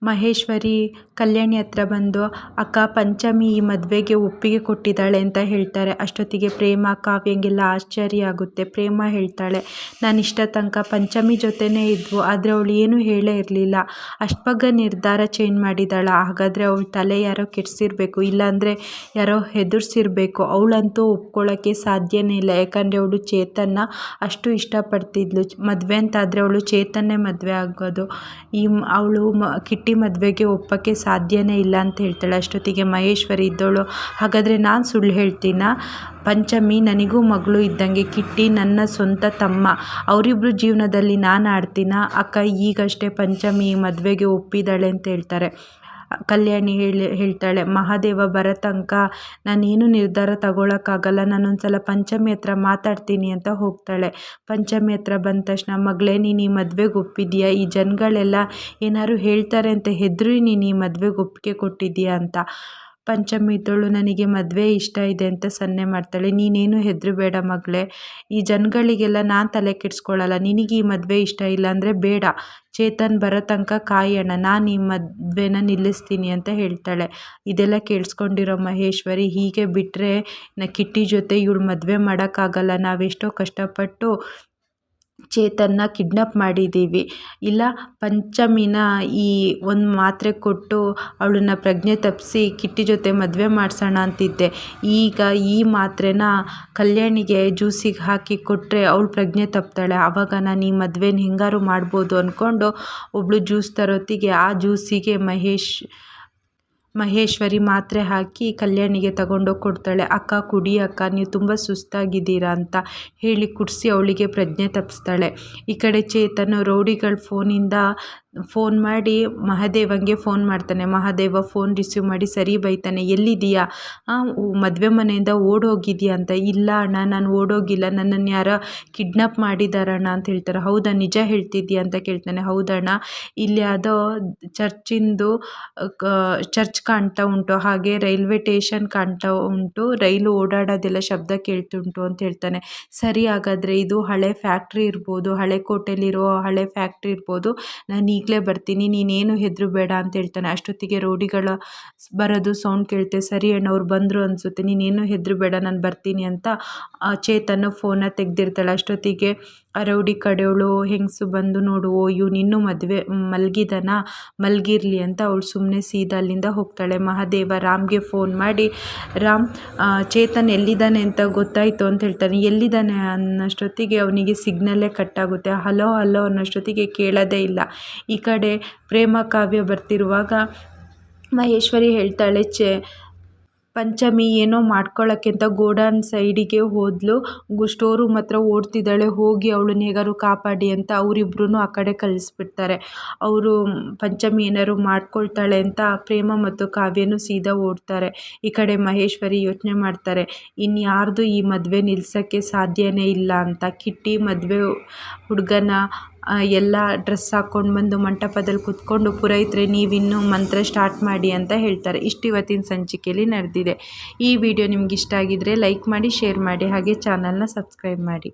ಮಹೇಶ್ವರಿ ಕಲ್ಯಾಣಿ ಹತ್ರ ಬಂದು, ಅಕ್ಕ ಪಂಚಮಿ ಈ ಮದುವೆಗೆ ಒಪ್ಪಿಗೆ ಕೊಟ್ಟಿದ್ದಾಳೆ ಅಂತ ಹೇಳ್ತಾರೆ. ಅಷ್ಟೊತ್ತಿಗೆ ಪ್ರೇಮ ಕಾವ್ಯಂಗೆಲ್ಲ ಆಶ್ಚರ್ಯ ಆಗುತ್ತೆ. ಪ್ರೇಮ ಹೇಳ್ತಾಳೆ, ನಾನು ಇಷ್ಟ ತನಕ ಪಂಚಮಿ ಜೊತೆನೇ ಇದ್ವು, ಆದರೆ ಅವಳು ಏನೂ ಹೇಳೇ ಇರಲಿಲ್ಲ. ಅಷ್ಟು ಬೇಗ ನಿರ್ಧಾರ ಚೇಂಜ್ ಮಾಡಿದ್ದಾಳ? ಹಾಗಾದರೆ ಅವಳ ತಲೆ ಯಾರೋ ಕೆಡಿಸಿರ್ಬೇಕು, ಇಲ್ಲಾಂದರೆ ಯಾರೋ ಹೆದರ್ಸಿರ್ಬೇಕು. ಅವಳಂತೂ ಒಪ್ಕೊಳ್ಳೋಕ್ಕೆ ಸಾಧ್ಯನೇ ಇಲ್ಲ. ಯಾಕಂದರೆ ಅವಳು ಚೇತನ್ನ ಅಷ್ಟು ಇಷ್ಟಪಡ್ತಿದ್ಲು. ಮದುವೆ ಅಂತಾದರೆ ಅವಳು ಚೇತನ್ನೇ ಮದುವೆ ಆಗೋದು. ಅವಳು ಕಿಟ್ಟಿ ಮದುವೆಗೆ ಒಪ್ಪೋಕ್ಕೆ ಸಾಧ್ಯನೇ ಇಲ್ಲ ಅಂತ ಹೇಳ್ತಾಳೆ. ಅಷ್ಟೊತ್ತಿಗೆ ಮಹೇಶ್ವರಿ ಇದ್ದವಳು, ಹಾಗಾದರೆ ನಾನು ಸುಳ್ಳು ಹೇಳ್ತೀನಾ? ಪಂಚಮಿ ನನಗೂ ಮಗಳು ಇದ್ದಂಗೆ, ಕಿಟ್ಟಿ ನನ್ನ ಸ್ವಂತ ತಮ್ಮ, ಅವರಿಬ್ಬರು ಜೀವನದಲ್ಲಿ ನಾನು ಆಡ್ತೀನಾ? ಅಕ್ಕ ಈಗಷ್ಟೇ ಪಂಚಮಿ ಮದುವೆಗೆ ಒಪ್ಪಿದ್ದಾಳೆ ಅಂತ ಹೇಳ್ತಾರೆ. ಕಲ್ಯಾಣಿ ಹೇಳ್ತಾಳೆ, ಮಹಾದೇವ ಬರೋ ತನಕ ನಾನೇನು ನಿರ್ಧಾರ ತಗೊಳಕ್ಕಾಗಲ್ಲ, ನಾನೊಂದ್ಸಲ ಪಂಚಮಿ ಹತ್ರ ಮಾತಾಡ್ತೀನಿ ಅಂತ ಹೋಗ್ತಾಳೆ. ಪಂಚಮಿ ಹತ್ರ ಬಂದ ತಕ್ಷಣ, ಮಗಳೇ ನೀನು ಈ ಮದುವೆಗೆ ಒಪ್ಪಿದ್ಯಾ? ಈ ಜನಗಳೆಲ್ಲ ಏನಾದ್ರು ಹೇಳ್ತಾರೆ ಅಂತ ಹೆದರಿ ನೀನು ಈ ಮದುವೆಗೆ ಒಪ್ಪಿಗೆ ಕೊಟ್ಟಿದ್ದೀಯಾ ಅಂತ. ಪಂಚಮಿ ಇದ್ದವಳು, ನನಗೆ ಮದುವೆ ಇಷ್ಟ ಇದೆ ಅಂತ ಸನ್ನೆ ಮಾಡ್ತಾಳೆ. ನೀನೇನು ಹೆದರಬೇಡ ಮಗಳೇ, ಈ ಜನಗಳಿಗೆಲ್ಲ ನಾನು ತಲೆ ಕೆಡಿಸ್ಕೊಳ್ಳಲ್ಲ. ನಿನಗೆ ಈ ಮದುವೆ ಇಷ್ಟ ಇಲ್ಲ ಅಂದರೆ ಬೇಡ, ಚೇತನ್ ಬರೋ ತನಕ ಕಾಯೋಣ, ನಾನು ಈ ಮದುವೆನ ನಿಲ್ಲಿಸ್ತೀನಿ ಅಂತ ಹೇಳ್ತಾಳೆ. ಇದೆಲ್ಲ ಕೇಳಿಸ್ಕೊಂಡಿರೋ ಮಹೇಶ್ವರಿ, ಹೀಗೆ ಬಿಟ್ಟರೆ ಕಿಟ್ಟಿ ಜೊತೆ ಇವಳು ಮದುವೆ ಮಾಡೋಕ್ಕಾಗಲ್ಲ, ನಾವೆಷ್ಟೋ ಕಷ್ಟಪಟ್ಟು ಚೇತನ್ನ ಕಿಡ್ನಾಪ್ ಮಾಡಿದ್ದೀವಿ, ಇಲ್ಲ ಪಂಚಮಿನ ಈ ಒಂದು ಮಾತ್ರೆ ಕೊಟ್ಟು ಅವಳನ್ನ ಪ್ರಜ್ಞೆ ತಪ್ಪಿಸಿ ಕಿಟ್ಟಿ ಜೊತೆ ಮದುವೆ ಮಾಡಿಸೋಣ ಅಂತಿದ್ದೆ. ಈಗ ಈ ಮಾತ್ರೆನ ಕಲ್ಯಾಣಿಗೆ ಜ್ಯೂಸಿಗೆ ಹಾಕಿ ಕೊಟ್ಟರೆ ಅವಳು ಪ್ರಜ್ಞೆ ತಪ್ತಾಳೆ. ಆವಾಗ ನಾನು ಈ ಮದುವೆನ ಹೆಂಗಾರು ಮಾಡ್ಬೋದು ಅಂದ್ಕೊಂಡು ಒಬ್ಬಳು ಜ್ಯೂಸ್ ತರೋತ್ತಿಗೆ ಆ ಜ್ಯೂಸಿಗೆ ಮಹೇಶ್ವರಿ ಮಾತ್ರೆ ಹಾಕಿ ಕಲ್ಯಾಣಿಗೆ ತಗೊಂಡೋಗಿ ಕೊಡ್ತಾಳೆ. ಅಕ್ಕ ಕುಡಿ ಅಕ್ಕ, ನೀವು ತುಂಬ ಸುಸ್ತಾಗಿದ್ದೀರಾ ಅಂತ ಹೇಳಿ ಕುಡಿಸಿ ಅವಳಿಗೆ ಪ್ರಜ್ಞೆ ತಪ್ಪಿಸ್ತಾಳೆ. ಈ ಕಡೆ ಚೇತನ್ ರೌಡಿಗಳ ಫೋನ್ ಮಾಡಿ ಮಹಾದೇವಂಗೆ ಫೋನ್ ಮಾಡ್ತಾನೆ. ಮಹಾದೇವ ಫೋನ್ ರಿಸೀವ್ ಮಾಡಿ ಸರಿ ಬೈತಾನೆ, ಎಲ್ಲಿದ್ದೀಯಾ? ಮದುವೆ ಮನೆಯಿಂದ ಓಡೋಗಿದ್ಯಾ ಅಂತ. ಇಲ್ಲ ಅಣ್ಣ, ನಾನು ಓಡೋಗಿಲ್ಲ, ನನ್ನನ್ನು ಯಾರೋ ಕಿಡ್ನಾಪ್ ಮಾಡಿದಾರಣ್ಣ ಅಂತ ಹೇಳ್ತಾರೆ. ಹೌದಾ, ನಿಜ ಹೇಳ್ತಿದ್ಯಾ ಅಂತ ಕೇಳ್ತಾನೆ. ಹೌದಣ್ಣ, ಇಲ್ಲಿ ಯಾವುದೋ ಚರ್ಚ್ ಕಾಣ್ತಾ ಉಂಟು, ಹಾಗೆ ರೈಲ್ವೆ ಸ್ಟೇಷನ್ ಕಾಣ್ತಾ ಉಂಟು, ರೈಲು ಓಡಾಡೋದೆಲ್ಲ ಶಬ್ದ ಕೇಳ್ತುಂಟು ಅಂತ ಹೇಳ್ತಾನೆ. ಸರಿ, ಹಾಗಾದರೆ ಇದು ಹಳೆ ಫ್ಯಾಕ್ಟ್ರಿ ಇರ್ಬೋದು, ಹಳೆ ಕೋಟೆಯಲ್ಲಿರೋ ಹಳೆ ಫ್ಯಾಕ್ಟ್ರಿ ಇರ್ಬೋದು, ನಾನು ಈಗಲೇ ಬರ್ತೀನಿ, ನೀನೇನು ಹೆದರಬೇಡ ಅಂತ ಹೇಳ್ತಾನೆ. ಅಷ್ಟೊತ್ತಿಗೆ ರೌಡಿಗಳ ಬರೋದು ಸೌಂಡ್ ಕೇಳುತ್ತೆ. ಸರಿ ಅಣ್ಣ, ಅವ್ರು ಬಂದರು ಅನಿಸುತ್ತೆ, ನೀನೇನು ಹೆದರಬೇಡ, ನಾನು ಬರ್ತೀನಿ ಅಂತ ಚೇತನ್ ಫೋನ ತೆಗೆದಿರ್ತಾಳೆ. ಅಷ್ಟೊತ್ತಿಗೆ ಆ ರೌಡಿ ಕಡೆಯವಳು ಹೆಂಗಸು ಬಂದು, ನೋಡು ಇವನು ಇನ್ನೂ ಮಲಗಿರಲಿ ಅಂತ ಅವಳು ಸುಮ್ಮನೆ ಸೀದಾ ಅಲ್ಲಿಂದ ಹೋಗ್ತಾಳೆ. ಮಹಾದೇವ ರಾಮ್ಗೆ ಫೋನ್ ಮಾಡಿ, ರಾಮ್ ಚೇತನ್ ಎಲ್ಲಿದ್ದಾನೆ ಅಂತ ಗೊತ್ತಾಯಿತು ಅಂತ ಹೇಳ್ತಾನೆ. ಎಲ್ಲಿದ್ದಾನೆ ಅನ್ನೋಷ್ಟೊತ್ತಿಗೆ ಅವನಿಗೆ ಸಿಗ್ನಲ್ಲೇ ಕಟ್ಟಾಗುತ್ತೆ. ಹಲೋ ಹಲೋ ಅನ್ನೋಷ್ಟೊತ್ತಿಗೆ ಕೇಳೋದೇ ಇಲ್ಲ. ಈ ಕಡೆ ಪ್ರೇಮ ಕಾವ್ಯ ಬರ್ತಿರುವಾಗ ಮಹೇಶ್ವರಿ ಹೇಳ್ತಾಳೆ, ಪಂಚಮಿ ಏನೋ ಮಾಡ್ಕೊಳ್ಳೋಕ್ಕೆ ಅಂತ ಗೋಡನ್ ಸೈಡಿಗೆ ಹೋದ್ಲು, ಸ್ಟೋರ್ ರೂಮ್ ಹತ್ರ ಓಡ್ತಿದ್ದಾಳೆ, ಹೋಗಿ ಅವಳನ್ನ ಹೇಗಾರು ಕಾಪಾಡಿ ಅಂತ ಅವರಿಬ್ರು ಆ ಕಡೆ ಕಳಿಸ್ಬಿಡ್ತಾರೆ. ಅವರು ಪಂಚಮಿ ಏನಾದ್ರು ಮಾಡ್ಕೊಳ್ತಾಳೆ ಅಂತ ಪ್ರೇಮ ಮತ್ತು ಕಾವ್ಯನೂ ಸೀದಾ ಓಡ್ತಾರೆ. ಈ ಕಡೆ ಮಹೇಶ್ವರಿ ಯೋಚನೆ ಮಾಡ್ತಾರೆ, ಇನ್ಯಾರ್ದು ಈ ಮದುವೆ ನಿಲ್ಲಿಸೋಕ್ಕೆ ಸಾಧ್ಯನೇ ಇಲ್ಲ ಅಂತ. ಕಿಟ್ಟಿ ಮದುವೆ ಹುಡುಗನ ಎಲ್ಲ ಡ್ರೆಸ್ ಹಾಕ್ಕೊಂಡು ಬಂದು ಮಂಟಪದಲ್ಲಿ ಕೂತ್ಕೊಂಡು, ಪುರೋಹಿತರೆ ನೀವಿನ್ನೂ ಮಂತ್ರ ಸ್ಟಾರ್ಟ್ ಮಾಡಿ ಅಂತ ಹೇಳ್ತಾರೆ. ಇಷ್ಟು ಇವತ್ತಿನ ಸಂಚಿಕೆಯಲ್ಲಿ ನಡೆದಿದೆ. ಈ ವಿಡಿಯೋ ನಿಮ್ಗೆ ಇಷ್ಟ ಆಗಿದ್ರೆ ಲೈಕ್ ಮಾಡಿ, ಶೇರ್ ಮಾಡಿ, ಹಾಗೆ ಚಾನಲ್ನ ಸಬ್ಸ್ಕ್ರೈಬ್ ಮಾಡಿ.